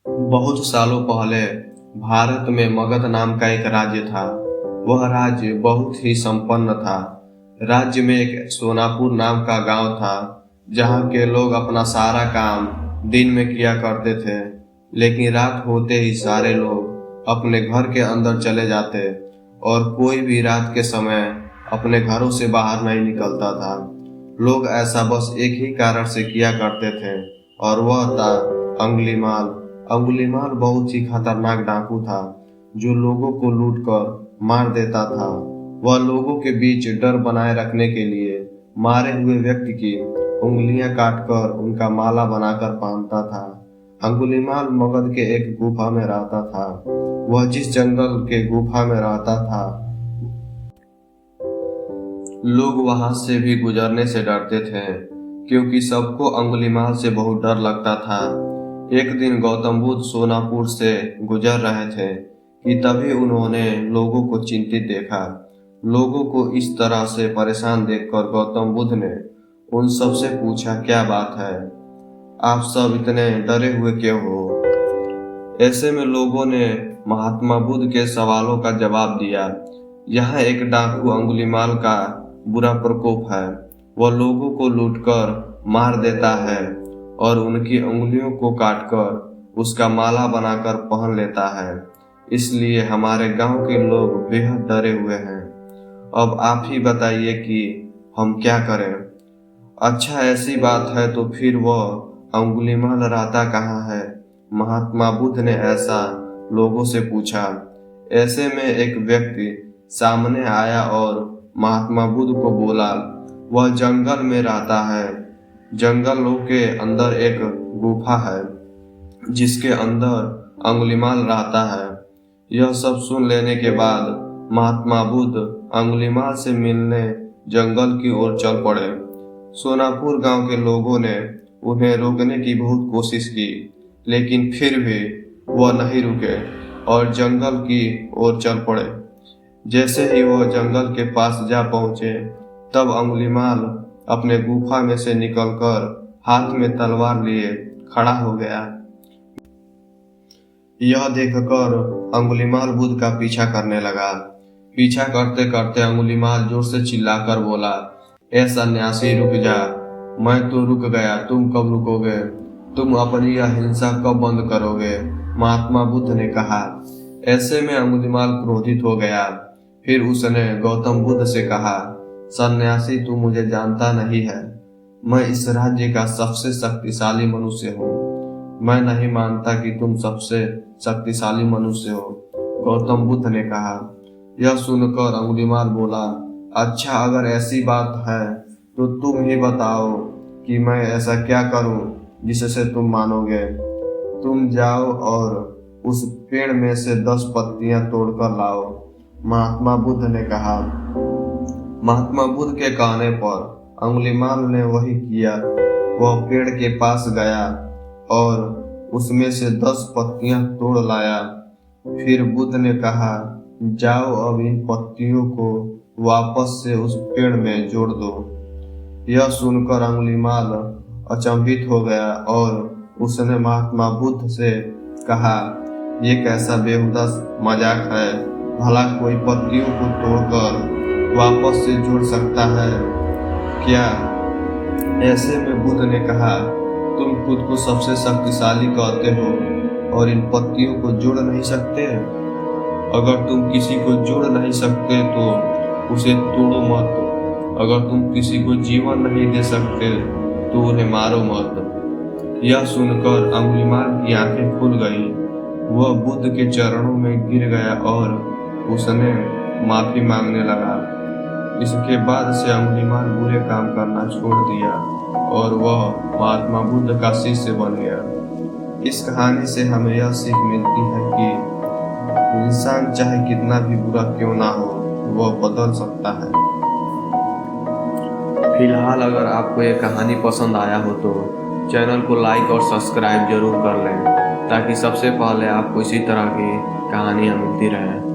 बहुत सालों पहले भारत में मगध नाम का एक राज्य था। वह राज्य बहुत ही संपन्न था। राज्य में एक सोनापुर नाम का गांव था, जहां के लोग अपना सारा काम दिन में किया करते थे, लेकिन रात होते ही सारे लोग अपने घर के अंदर चले जाते और कोई भी रात के समय अपने घरों से बाहर नहीं निकलता था। लोग ऐसा बस एक ही कारण से किया करते थे, और वह था अंगुलीमाल। अंगुलीमाल बहुत ही खतरनाक डाकू था, जो लोगों को लूटकर मार देता था। वह लोगों के बीच डर बनाए रखने के लिए मारे हुए व्यक्ति की उंगलियां काटकर उनका माला बनाकर पहनता था। अंगुलीमाल मगध के एक गुफा में रहता था। वह जिस जंगल के गुफा में रहता था, लोग वहां से भी गुजरने से डरते थे, क्योंकि सबको अंगुलीमाल से बहुत डर लगता था। एक दिन गौतम बुद्ध सोनापुर से गुजर रहे थे कि तभी उन्होंने लोगों को चिंतित देखा। लोगों को इस तरह से परेशान देखकर गौतम बुद्ध ने उन सब से पूछा, क्या बात है, आप सब इतने डरे हुए क्यों हो? ऐसे में लोगों ने महात्मा बुद्ध के सवालों का जवाब दिया। यहाँ एक डाकू अंगुलीमाल का बुरा प्रकोप है। वह लोगों को लूटकर मार देता है और उनकी उंगलियों को काटकर उसका माला बनाकर पहन लेता है। इसलिए हमारे गांव के लोग बेहद डरे हुए हैं। अब आप ही बताइए कि हम क्या करें? अच्छा, ऐसी बात है तो फिर वह अंगुलीमाल रहता कहाँ है? महात्मा बुद्ध ने ऐसा लोगों से पूछा। ऐसे में एक व्यक्ति सामने आया और महात्मा बुद्ध को बोला, वह जंगल में रहता है। जंगलों के अंदर एक गुफा है, जिसके अंदर अंगुलीमाल रहता है। यह सब सुन लेने के बाद महात्मा बुद्ध अंगुलीमाल से मिलने जंगल की ओर चल पड़े। सोनापुर गांव के लोगों ने उन्हें रोकने की बहुत कोशिश की, लेकिन फिर भी वह नहीं रुके और जंगल की ओर चल पड़े। जैसे ही वह जंगल के पास जा पहुंचे, तब अंगुलीमाल अपने गुफा में से निकलकर हाथ में तलवार लिए खड़ा हो गया। यह देखकर अंगुलीमाल बुद्ध का पीछा करने लगा। पीछा करते करते अंगुलीमाल जोर से चिल्लाकर बोला, ए सन्यासी, रुक जा। मैं तो रुक गया, तुम कब रुकोगे? तुम अपनी यह हिंसा कब बंद करोगे? महात्मा बुद्ध ने कहा। ऐसे में अंगुलीमाल क्रोधित हो गया। फिर उसने गौतम बुद्ध से कहा, सन्यासी, तू मुझे जानता नहीं है। मैं इस राज्य का सबसे शक्तिशाली मनुष्य हूँ। मैं नहीं मानता कि तुम सबसे शक्तिशाली मनुष्य हो, गौतम बुद्ध ने कहा। यह सुनकर अंगुलीमाल बोला, अच्छा, अगर ऐसी बात है तो तुम ही बताओ कि मैं ऐसा क्या करूं जिससे तुम मानोगे। तुम जाओ और उस पेड़ में से 10 पत्तियां तोड़कर लाओ, महात्मा बुद्ध ने कहा। महात्मा बुद्ध के कहने पर अंगुलीमाल ने वही किया। वह पेड़ के पास गया और उसमें से 10 पत्तियां तोड़ लाया। फिर बुद्ध ने कहा, जाओ अब इन पत्तियों को वापस से उस पेड़ में जोड़ दो। यह सुनकर अंगुलीमाल अचंभित हो गया और उसने महात्मा बुद्ध से कहा, ये कैसा बेहुदा मजाक है? भला कोई पत्तियों को तोड़कर वापस से जोड़ सकता है क्या? ऐसे में बुद्ध ने कहा, तुम खुद को सबसे शक्तिशाली कहते हो और इन पत्तियों को जोड़ नहीं सकते? अगर तुम किसी को जोड़ नहीं सकते तो उसे तोड़ो मत। अगर तुम किसी को जीवन नहीं दे सकते तो उन्हें मारो मत। यह सुनकर अंगुलीमाल की आंखें खुल गई। वह बुद्ध के चरणों में गिर गया और उसने माफी मांगने लगा। इसके बाद से अंगुलीमाल बुरे काम करना छोड़ दिया और वह महात्मा बुद्ध का शिष्य बन गया। इस कहानी से हमें यह सीख मिलती है कि इंसान चाहे कितना भी बुरा क्यों ना हो, वह बदल सकता है। फिलहाल अगर आपको ये कहानी पसंद आया हो तो चैनल को लाइक और सब्सक्राइब जरूर कर लें, ताकि सबसे पहले आपको इसी तरह की कहानियाँ मिलती रहें।